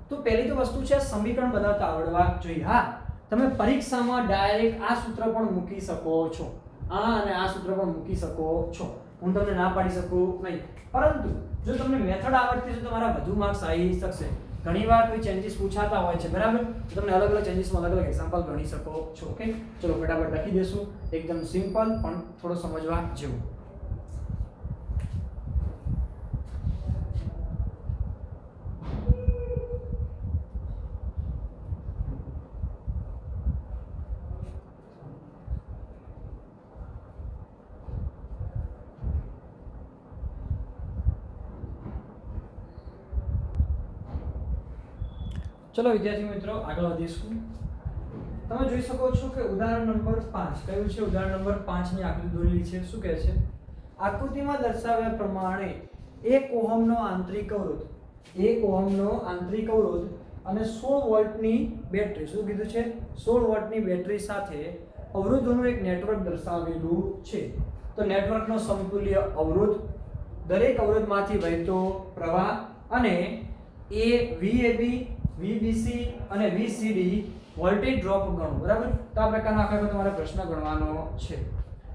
તો પહેલી તો વસ્તુ છે સમીકરણ બનાવતા આવડવા જોઈએ હા તમે પરીક્ષામાં ડાયરેક્ટ આ સૂત્ર પણ મૂકી શકો છો આ અને આ સૂત્ર પણ મૂકી શકો છો હું તમને ના પાડી શકું નહીં પરંતુ જો તમને મેથડ આવડતી છે તો તમારા વધુ માર્ક્સ આવી શકશે ઘણીવાર કોઈ ચેન્જીસ પૂછાતા હોય છે બરાબર તો તમે અલગ અલગ ચેન્જીસમાં અલગ અલગ એક્ઝામ્પલ ગણી શકો છો ઓકે ચલો ફટાફટ લખી દેશું એકદમ સિમ્પલ પણ થોડો સમજવા જેવું ચલો વિદ્યાર્થી મિત્રો આગળ વધીશું તમે જોઈ શકો છો કે ઉદાહરણ નંબર 5 કયું છે ઉદાહરણ નંબર 5 ની આકૃતિ દોરેલી છે શું કહે છે આકૃતિમાં દર્શાવ્યા પ્રમાણે 1 ઓહમનો આંતરિક અવરોધ અને 16 વોલ્ટની બેટરી શું કીધું છે 16 વોલ્ટની બેટરી સાથે અવરોધોનું એક નેટવર્ક દર્શાવેલું છે તો નેટવર્કનો સમતુલ્ય અવરોધ દરેક અવરોધમાંથી વહેતો પ્રવાહ અને VAB VBC અને VCD વોલ્ટેજ ડ્રોપ ગણો બરાબર તો આ પ્રકારનો આખો તમારે પ્રશ્ન ગણવાનો છે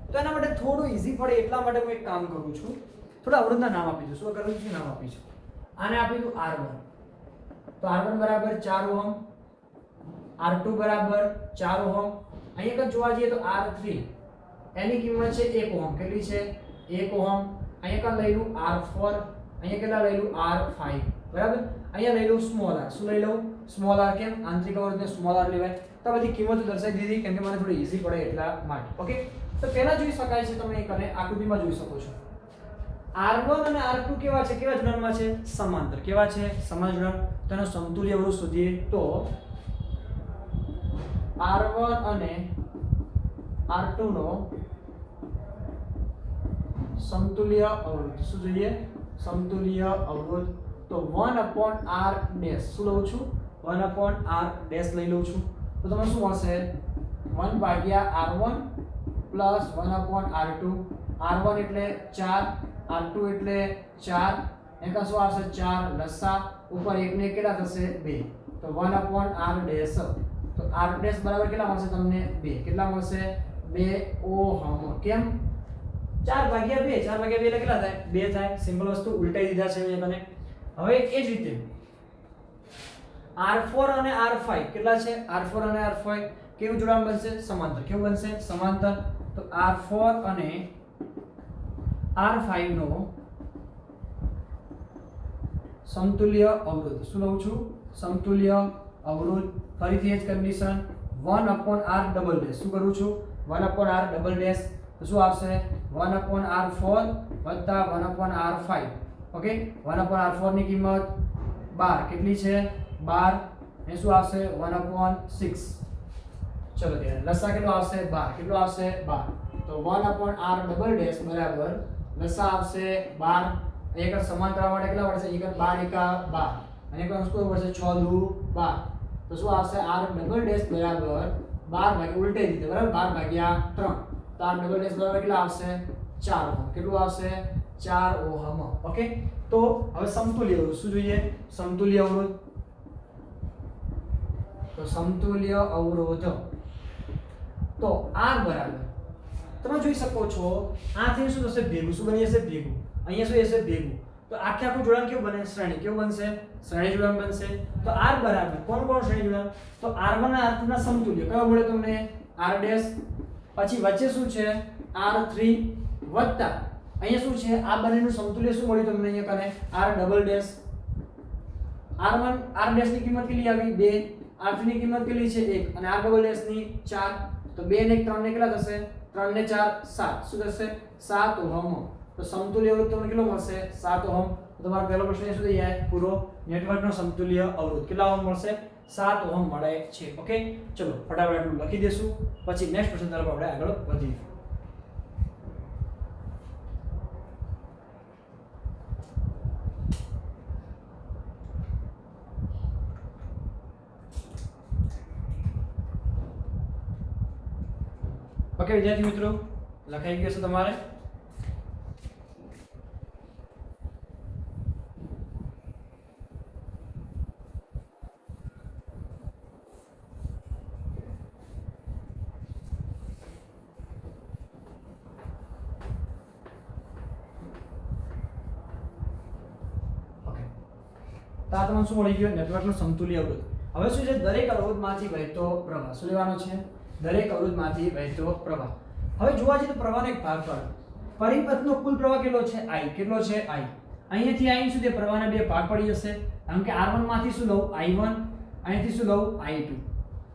તો એના માટે થોડું ઈઝી પડે એટલા માટે હું એક કામ કરું છું થોડા અવરોધના નામ આપી દઉં શું કરું છું નામ આપી છું આને આપી દઉં R1 તો R1 બરાબર 4 ઓહમ R2 બરાબર 4 ઓહમ અહીંયા કદ જોવા જઈએ તો R3 એની કિંમત છે 1 ઓહમ કેટલી છે 1 ઓહમ અહીંયા કદ લઈ લઉં R4 અહીંયા કેટલા લઈ લઉં R5 બરાબર અહીંયા લઈ લઉં સ્મોલ r શું લઈ લઉં સ્મોલ r કેમ આંતરિક અવરોધને સ્મોલ r લેવાય તો બધી કિંમતો દર્શાવી દીધી કેમ કે મને થોડી ઈઝી પડે એટલા માટે ઓકે તો પહેલા જોઈ શકાય છે તમે એક અને આકૃતિમાં જોઈ શકો છો R1 અને R2 કેવા છે કેવા જોડાણમાં છે સમાંતર કેવા છે સમાન જોડાણ તેનો સમતુલ્ય અવરોધ શોધીએ તો R1 અને R2 નો સમતુલ્ય અવરોધ શું જોઈએ સમતુલ્ય અવરોધ તો 1/r ડેશ શું લઉં છું 1/r ડેશ લઈ લઉં છું તો તમને શું મળશે 1/r1 1/r2 r1 એટલે 4 r2 એટલે 4 એકા શું આવશે 4 લસા ઉપર 1 ને કેટલા થશે 2 તો 1 upon r ડેશ તો r ડેશ બરાબર કેટલા મળશે તમને 2 કેટલા મળશે 2 ઓહમ કેમ 4 ભાગ્યા 2 એટલે કેટલા થાય 2 થાય સિમ્પલ વસ્તુ ઉલટાઈ દીધા છે મેં તને હવે એ જ રીતે R4 અને R5 કેટલા છે R4 અને R5 કેવું જોડાણ બનશે સમાંતર કેવું બનશે સમાંતર તો R4 અને R5 નો સમતુલ્ય અવરોધ શું લઉં છું સમતુલ્ય અવરોધ ફરીથી એ જ condition 1 upon r double dash શું કરું છું 1 upon r ડબલ ડેશ તો શું આવશે 1 upon r4 વત્તા 1 upon r5 okay 1 upon r4 ની કિંમત 12 કેટલી છે 12 એ શું આવશે 1 upon 6 ચલો ત્યારે લસા કેટલો આવશે 12 કેટલો આવશે 12 તો 1 upon r ડબલ ડેશ બરાબર લસા આવશે 12 એક સમાંતર માટે કેટલા પડશે એક 12 એકા 12 અને એક સ્ક્વેર પડશે 6 દુ 12 તો શું આવશે r ડબલ ડેશ બરાબર 12 ભાગ્યા ઉલટાઈ દીધે બરાબર 12 ભાગ્યા 3 તો r ડબલ ડેશ બરાબર કેટલા આવશે 4 ઓહમ કેટલું આવશે 4 ઓહમ ઓકે તો હવે સમતુલ્ય અવરોધ શું જોઈએ સમતુલ્ય અવરોધ તો સમતુલ્ય અવરોધ તો r બરાબર તમે જોઈ શકો છો આથી શું થશે ભેગું શું બની જશે ભેગું અહીંયા શું હશે ભેગું તો આખે આખું જોડાણ કેવું બને શ્રેણી કેવું બનશે શ્રેણી જોડાણ બનશે તો r બરાબર કોણ શ્રેણી જોડાણ તો r1 અને r2 ના સમતુલ્ય કયો મળે તમને r ડેશ પછી વચ્ચે શું છે r3 વત્તા અહીંયા શું છે આ બંનેનું સમતુલ્ય શું મળ્યું તમને અહીંયા કને r double dash r1 r dash ની કિંમત કેટલી આવી 2 r3 ની કિંમત કેટલી છે 1 અને r ડબલ ડેશ ની 4 તો 2 ને 3 ને કેટલા થશે 3 ને 4 7 શું થશે 7 ઓહમ તો સમતુલ્ય અવરોધ તમને કેટલો મળશે 7 ઓહમ તો તમારો પહેલો પ્રશ્ન શું થઈ જાય પૂરો નેટવર્કનો સમતુલ્ય અવરોધ કેટલા ઓહમ મળશે 7 ઓહમ મળે છે ઓકે ચલો ફટાફટ આટલું લખી દેશું પછી નેક્સ્ટ પ્રશ્ન તરફ આપણે આગળ વધીએ ઓકે વિદ્યાર્થી મિત્રો લખાઈ ગયું છે તમારે તો આ તમને શું મળી ગયું નેટવર્કનો સમતુલ્ય અવરોધ હવે શું છે દરેક અવરોધમાંથી વહેતો પ્રવાહ શું લેવાનો છે દરેક અવરોધમાંથી વહેતો પ્રવાહ હવે જોવા જઈએ તો પ્રવાહનો એક ભાગ પાડો પરિપથનો કુલ પ્રવાહ કેટલો છે I કેટલો છે I અહીંયાથી I સુધી પ્રવાહના બે ભાગ પડી જશે કારણ કે R1 માંથી શું લઉં I1 અહીંથી શું લઉં I2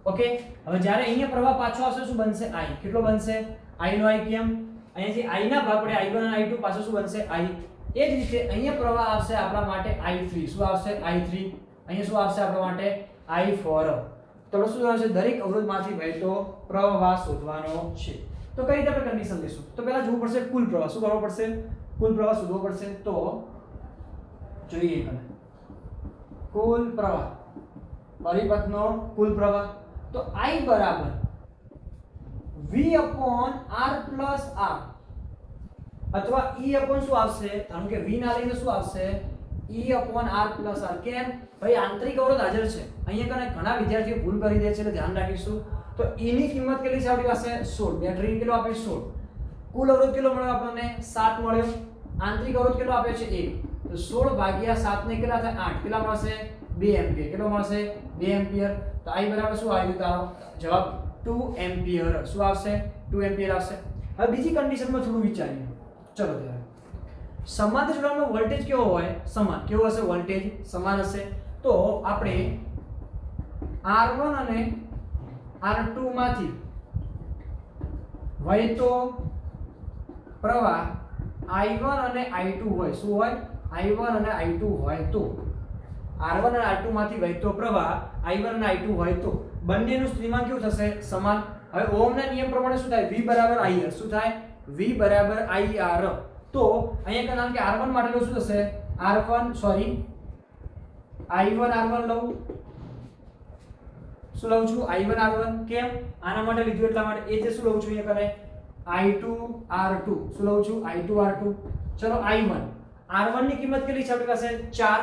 ઓકે હવે જ્યારે અહીંયા પ્રવાહ પાછો આવશે શું બનશે I કેટલો બનશે I નો I કેમ અહીંયાથી I ના ભાગ પડે I1 અને I2 પાછો શું બનશે I એ જ રીતે અહીંયા પ્રવાહ આવશે આપણા માટે I3 શું આવશે I3 અહીંયા શું આવશે આપણા માટે I4 તો શું આવશે દરેક અવરોધમાંથી વહેતો પ્રવાહ શોધવાનો છે તો કઈ રીતે આપણે કન્ડિશન લઈશું તો પહેલા જોવું પડશે કુલ પ્રવાહ શું કરવો પડશે કુલ પ્રવાહ શોધવો પડશે તો જોઈએ તમે કુલ પ્રવાહ પરિપથનો કુલ પ્રવાહ તો I બરાબર V upon R plus R અથવા E upon શું આવશે કારણ કે V ના લઈને શું આવશે E upon R plus R કેમ ભાઈ આંતરિક અવરોધ હાજર છે અહીંયા કને ઘણા વિદ્યાર્થીઓ ભૂલ કરી દે છે એટલે ધ્યાન રાખીશું તો E ની કિંમત કેટલી છે આપણી પાસે 16 બેટરી કેટલો આપે 16 કુલ અવરોધ કેટલો મળ્યો આપણને 7 મળ્યો આંતરિક અવરોધ કેટલો આપે છે 1 તો 16 ભાગ્યા 7 ને કેટલા થાય 8 કેટલા મળશે 2 એમ્પિયર કેટલો મળશે 2 એમ્પિયર તો I બરાબર શું આવ્યું તારો જવાબ 2 એમ્પિયર શું આવશે 2 એમ્પિયર આવશે હવે બીજી કન્ડિશનમાં થોડું વિચારીએ ચલો ત્યારે સમાંતર જોડાણમાં વોલ્ટેજ કેવો હોય સમાન કેવો હશે વોલ્ટેજ સમાન હશે તો આપણે R1 અને R2 માંથી વહેતો પ્રવાહ I1 અને I2 હોય શું હોય I1 અને I2 હોય તો R1 અને R2 માંથી વહેતો પ્રવાહ I1 અને I2 હોય તો બંનેનું સ્થિતિમાન કેવું થશે સમાન હવે ઓહમના નિયમ પ્રમાણે શું થાય V બરાબર IR શું થાય V બરાબર IR તો અહીંયા કારણ કે R1 માટેનું શું થશે R1 સોરી I1 R1 લઉં શું લઉં છું I1 R1 કેમ આના માટે લીધું એટલા માટે એ જે શું લઉં છું અહીંયા કરે I2 R2 શું લઉં છું I2 R2 ચલો I1 R1 ની કિંમત કેટલી છે આપણી પાસે 4,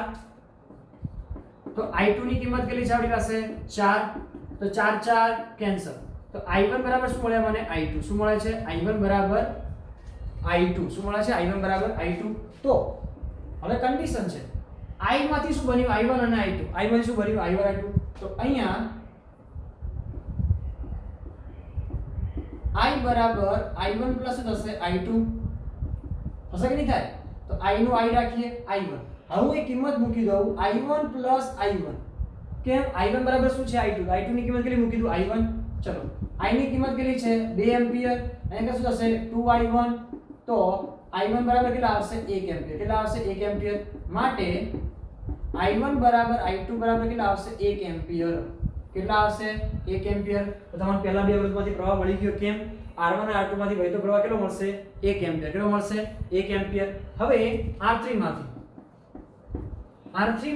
તો I2 ની કિંમત કેટલી છે આપણી પાસે 4, તો 4 4 કેન્સલ, તો I1 બરાબર શું મળે મને I2, શું મળે છે I1 બરાબર I2, શું મળે છે I1 બરાબર I2. તો હવે કન્ડિશન છે I માંથી શું બન્યું I1 અને I2, I માંથી શું બન્યું I1 I2, તો અહીંયા I બરાબર I1 પ્લસ થશે I2, થશે કે નહીં થાય, તો I નું I રાખીએ I1, હવે હું એક કિંમત મૂકી દઉં I1 પ્લસ I1, કેમ I1 બરાબર શું છે I2, I2 ની કિંમત કેટલી મૂકી દઉં I1, ચલો I ની કિંમત કેટલી છે 2 એમ્પિયર, અહીંયા શું થશે 2I1, તો I1 બરાબર કેટલા આવશે 1 એમ્પિયર, કેટલા આવશે 1 એમ્પિયર, માટે I1 બરાબર I2 બરાબર કેટલા આવશે 1 એમ્પિયર, કેટલા આવશે 1 એમ્પિયર. તો તમને પહેલા બે અવરોધમાંથી પ્રવાહ મળી ગયો, કેમ R1 અને R2 માંથી વહેતો પ્રવાહ કેટલો મળશે 1 એમ્પિયર, કેટલો મળશે 1 એમ્પિયર. હવે R3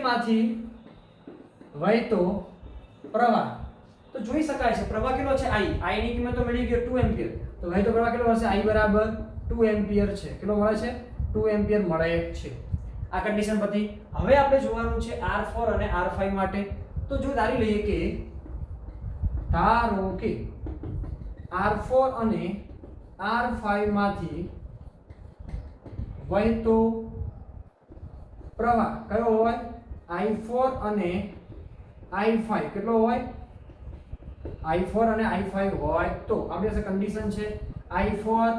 માંથી વહેતો પ્રવાહ તો જોઈ શકાય છે, પ્રવાહ કેટલો છે I ની કિંમત તો મળી ગયો 2 એમ્પિયર, તો વહેતો પ્રવાહ કેટલો હશે I બરાબર 2 એમ્પિયર છે, કેટલો મળે છે 2 એમ્પિયર મળે છે. આ કન્ડિશન પછી હવે આપણે જોવાનું છે R4 અને R5 માટે. તો જો ધારી લઈએ કે ધારો કે R4 અને R5 માંથી વહેતો પ્રવાહ કયો હોય I4 અને I5, કેટલો હોય I4 અને I5 હોય, તો આપણી પાસે કન્ડિશન છે I4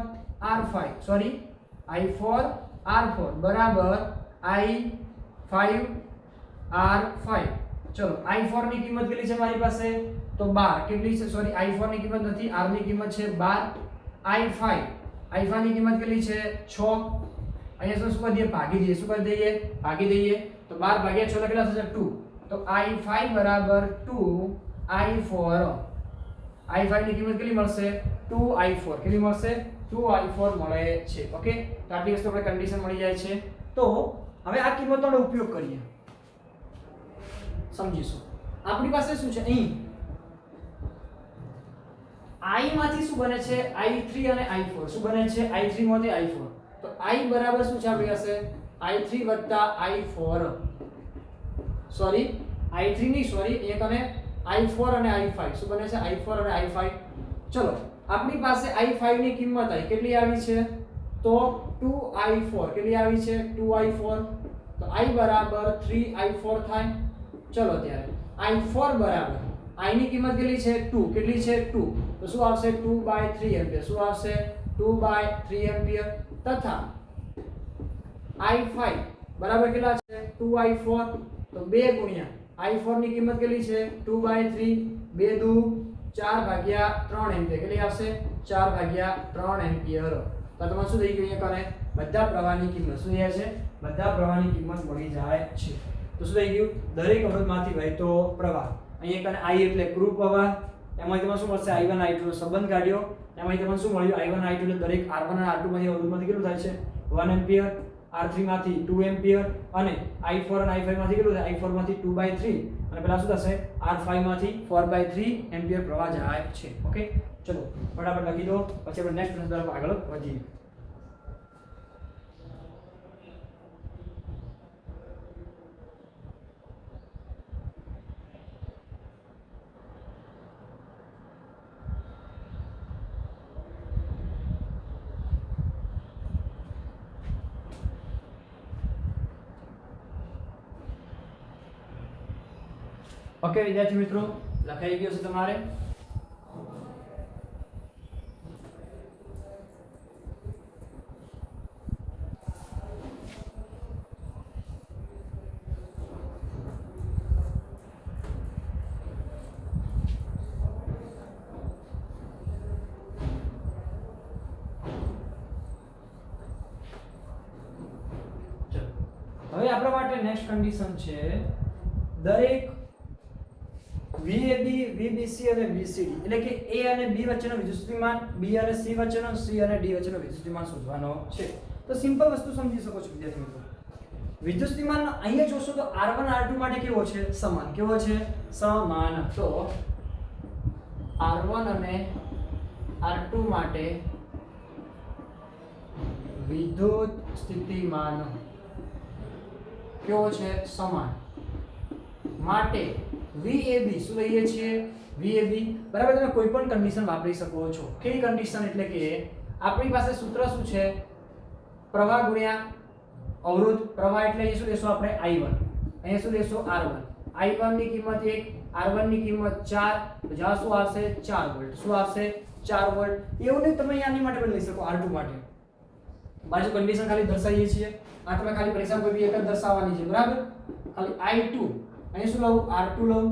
R4 બરાબર I5 R5. ચલો I4 ની કિંમત કેટલી છે મારી પાસે તો 12, કેટલી છે સોરી I4 ની કિંમત નથી, R ની કિંમત છે 12, I5 ની કિંમત કેટલી છે 6, અહીંયા શું કરી દઈએ ભાગી દઈએ, શું કરી દઈએ ભાગી દઈએ, તો 12 ભાગ્યા 6 કેટલા થશે 2, તો I5 બરાબર 2I4, I5 ની કિંમત કેટલી મળશે 2I4, કેટલી મળશે 2I4 મળે છે. ઓકે, તો આટલી વસ્તુ આપણે કન્ડિશન મળી જાય છે. તો હવે આ કિંમતોનો ઉપયોગ કરીએ, સમજીશું. આપણી પાસે શું છે અહીં I માંથી શું બને છે I3 અને I4, શું બને છે I3 માંથી I4, તો I બરાબર શું છે આપણી પાસે I3 I4, સોરી I3 નહીં સોરી એક અને I4 અને I5, શું બને છે I4 અને I5. ચલો આપણી પાસે I5 ની કિંમત કેટલી આવી છે તો 2I4, કેટલી આવી છે 2I4, તો I બરાબર 3I4 થાય. ચલો ત્યારે I4 બરાબર I ની કિંમત કેટલી છે 2, કેટલી છે 2, તો શું આવશે 2/3 એમ્પિયર, શું આવશે 2/3 એમ્પિયર, તથા I5 બરાબર કેટલા છે 2I4, તો 2 ગુણ્યા I4 ની કિંમત કેટલી છે 2/3, 2 દુ 4/3 એમ્પિયર, કેટલી આવશે 4/3 એમ્પિયર. તો તમારે શું થઈ ગયું અહીંયા કરે બધા પ્રવાહની કિંમત શું થાય છે, બધા પ્રવાહની કિંમત મળી જાય છે. તો શું થઈ ગયું દરેક અવરોધમાંથી વહેતો પ્રવાહ, અહીંયા કને I એટલે કુલ પ્રવાહ, એમાંથી તમને શું મળશે I1 I2 નો સંબંધ કાઢ્યો, એમાંથી તમને શું મળ્યું I1 I2 એટલે દરેક R1 અને R2 માંથી અવરોધમાંથી કેટલું થાય છે 1 એમ્પિયર, R3 માંથી 2 એમ્પિયર, અને I4 અને I5 માંથી કેટલું થાય I4 માંથી 2/3, અને પેલા શું થશે R5 માંથી 4/3 એમ્પિયર પ્રવાહ જાય છે. ઓકે, ચલો ફટાફટ લખી દો, પછી આપણે નેક્સ્ટ પ્રશ્ન તરફ આગળ વધીએ. ઓકે વિદ્યાર્થી મિત્રો, લખાઈ ગયો છે તમારે. હવે આપણા માટે નેક્સ્ટ કન્ડિશન છે દરેક VAB, VBC અને VCD એટલે કે A અને B વચ્ચેનો વિદ્યુતસ્થિતિમાન, B અને C વચ્ચેનો, C અને D વચ્ચેનો વિદ્યુતસ્થિતિમાન શોધવાનો છે. તો સિમ્પલ વસ્તુ સમજી શકો છો વિદ્યાર્થી મિત્રો. વિદ્યુતસ્થિતિમાન અહીંયા જોશો તો R1 R2 માટે કેવો છે સમાન, કેવો છે સમાન. તો R1 અને R2 માટે વિદ્યુત સ્થિતિમાન કેવો છે સમાન માટે VAB શું લઈએ છીએ VAB બરાબર તમે કોઈ પણ કન્ડિશન વાપરી શકો છો કેવી કન્ડિશન એટલે કે આપણી પાસે સૂત્ર શું છે પ્રવાહ ગુણ્યા અવરોધ પ્રવાહ એટલે એ શું લેશો આપણે I1 અહીંયા શું લેશો R1 I1 ની કિંમત 1 R1 ની કિંમત 4 તો જવાબ શું આવશે 4 વોલ્ટ શું આવશે 4 વોલ્ટ એવું નહીં તમે આની માટે પણ લઈ શકો R2 માટે બાજુ કન્ડિશન ખાલી દર્શાવીએ છીએ આ તમે ખાલી પરીક્ષા કોઈ બી એક જ દર્શાવવાની છે બરાબર ખાલી I2 અહીં શું લઉં R2 લઉં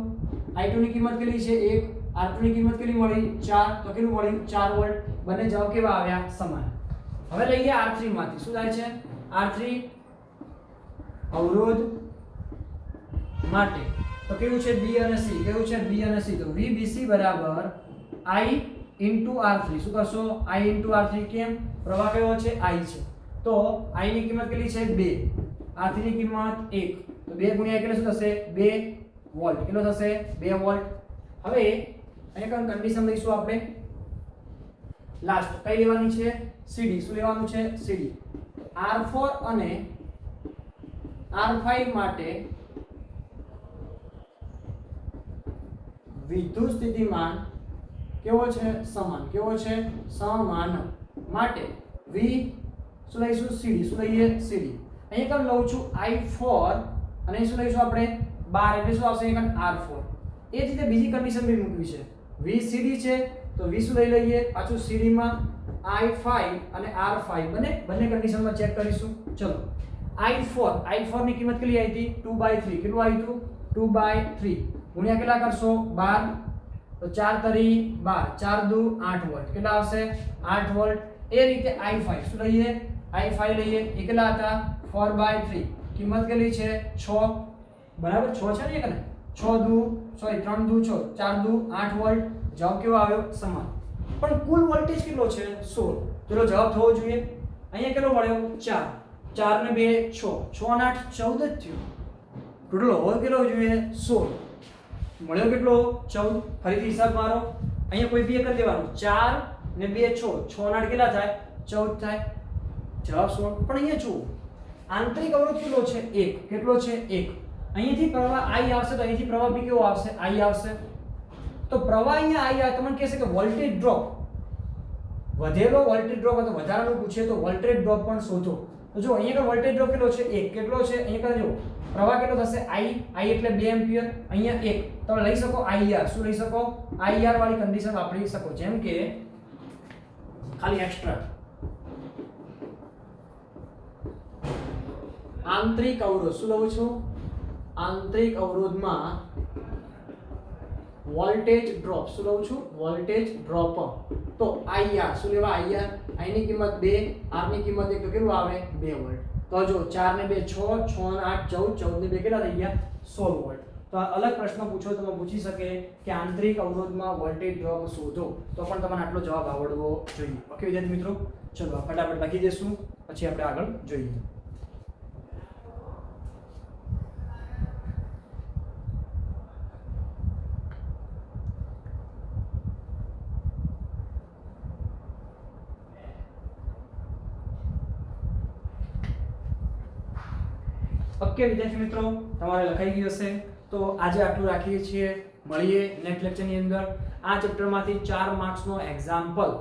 I2 ની કિંમત કેટલી છે 1 R2 ની કિંમત કેટલી મળી 4 તો કેટલું મળ્યું 4 વોલ્ટ બંને જવાબ કેવા આવ્યા સમાન હવે લઈએ R3 માંથી શું થાય છે R3 અવરોધ માટે તો કેવું છે B અને C કેવું છે B અને C તો VBC બરાબર I R3 શું કરશો I R3 કેમ પ્રવાહ કયો છે I છે તો I ની કિંમત કેટલી છે 2 R3 ની કિંમત 1 તો 2 ગુણ્યા કેટલું શું થશે 2 વોલ્ટ કેટલો થશે 2 વોલ્ટ હવે અહીંયા કન્ડિશન લઈશું આપણે લાસ્ટ કઈ લેવાની છે CD શું લેવાનું છે CD R4 અને R5 માટે વિદ્યુત સ્થિતિમાન કેવો છે સમાન માટે V શું લઈશું CD શું લઈએ CD અહીંયા કમ લઉં છું I4 અને શું લઈશું આપણે 12 એટલે શું આવશે અહીંયા R4 એ જ રીતે બીજી કન્ડિશન બી મૂકવી છે VCD છે તો V શું લઈ લઈએ પાછું CD માં I5 અને R5 બંને કન્ડિશનમાં ચેક કરીશું ચલો I4 ની કિંમત કેટલી આવી હતી 2/3 કેટલું આવ્યું હતું 2/3 ગુણ્યા કેટલા કરશો 12 તો 4 તરી 12 4 દુ 8 વોલ્ટ કેટલા આવશે 8 વોલ્ટ એ રીતે I5 શું લઈએ I5 લઈએ એ કેટલા હતા 4/3 કિંમત કેટલી છે 6 બરાબર 6 છે ને એક ને 3 દુ 6 4 દુ 8 વોલ્ટ જવાબ કેવો આવ્યો સમાન પણ કુલ વોલ્ટેજ કેટલો છે 16 ચલો જવાબ થવો જોઈએ અહીંયા કેટલો મળ્યો 4 4 ને 2 6 6 અને 8 14 જ થયું ટોટલ હોલ કેટલો જોઈએ 16 મળ્યો કેટલો 14 ફરીથી હિસાબ મારો અહીંયા કોઈ બી એક જ લેવાનું 4 ને 2 6 6 અને 8 કેટલા થાય 14 થાય જવાબ 16 પણ અહીંયા જુઓ આંતરિક અવરોધ કેટલો છે 1 કેટલો છે 1 અહીંથી પ્રવાહ I આવશે તો અહીંથી પ્રવાહ બી કેવો આવશે I આવશે તો પ્રવાહ અહીંયા I આવે તમને કહેશે કે વોલ્ટેજ ડ્રોપ વધેલો વોલ્ટેજ ડ્રોપ અથવા વધારાનું પૂછે તો વોલ્ટેજ ડ્રોપ પણ શોધો તો જો અહીંયા વોલ્ટેજ ડ્રોપ કેટલો છે 1 કેટલો છે અહીંયા જો પ્રવાહ કેટલો થશે I એટલે 2 એમ્પિયર અહીંયા 1 તમે લઈ શકો IR શું લઈ શકો IR વાળી કન્ડિશન વાપરી શકો જેમ કે ખાલી એક્સ્ટ્રા આંતરિક અવરોધ શું લઉં છું આંતરિક અવરોધમાં વોલ્ટેજ ડ્રોપ શું લઉં છું વોલ્ટેજ ડ્રોપ તો IR શું લેવા IR I ની કિંમત 2 R ની કિંમત 1 તો કેટલું આવે 2 વોલ્ટ તો જો 4 ને 2 6 6 અને 8 14 14 ને 2 કેટલા થઈ ગયા 16 વોલ્ટ તો આ અલગ પ્રશ્ન પૂછો તો પૂછી શકે કે આંતરિક અવરોધમાં વોલ્ટેજ ડ્રોપ શોધો તો પણ તમને આટલો જવાબ આવડવો જોઈએ ઓકે વિદ્યાર્થી મિત્રો ચલો ફટાફટ લખી દેશું પછી આપણે આગળ જોઈએ ઓકે વિદ્યાર્થી મિત્રો તમારે લખાઈ ગયું હશે તો આજે આટલું રાખીએ છીએ મળીએ નેક્સ્ટ લેક્ચરની અંદર આ ચેપ્ટરમાંથી 4 માર્ક્સનો એક્ઝામ્પલ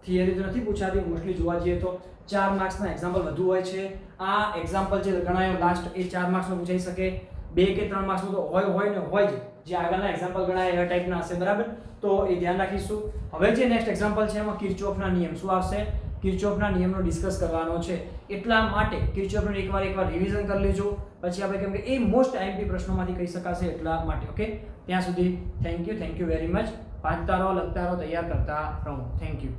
થિયરી તો નથી પૂછાતી મોસ્ટલી જોવા જઈએ તો 4 માર્ક્સના એક્ઝામ્પલ વધુ હોય છે આ એક્ઝામ્પલ જે ગણાયો લાસ્ટ એ 4 માર્ક્સનો પૂછાઈ શકે 2 કે 3 માર્ક્સનો તો હોય જ જે આગળના એક્ઝામ્પલ ગણાય એવા ટાઈપના હશે બરાબર તો એ ધ્યાન રાખીશું હવે જે નેક્સ્ટ એક્ઝામ્પલ છે એમાં કિર્ચોફના નિયમ શું આવશે કિર્ચોફના નિયમનો ડિસ્કસ કરવાનો છે એટલા માટે કિર્ચોફનો એકવાર રિવિઝન કરી લેજો પછી આપણે કેમ કે એ મોસ્ટ આઈએમપી પ્રશ્નોમાંથી કહી શકાશે એટલા માટે ઓકે ત્યાં સુધી થેન્ક યુ વેરી મચ વાંચતા રહો લખતા રહો તૈયાર કરતા રહો થેન્ક યુ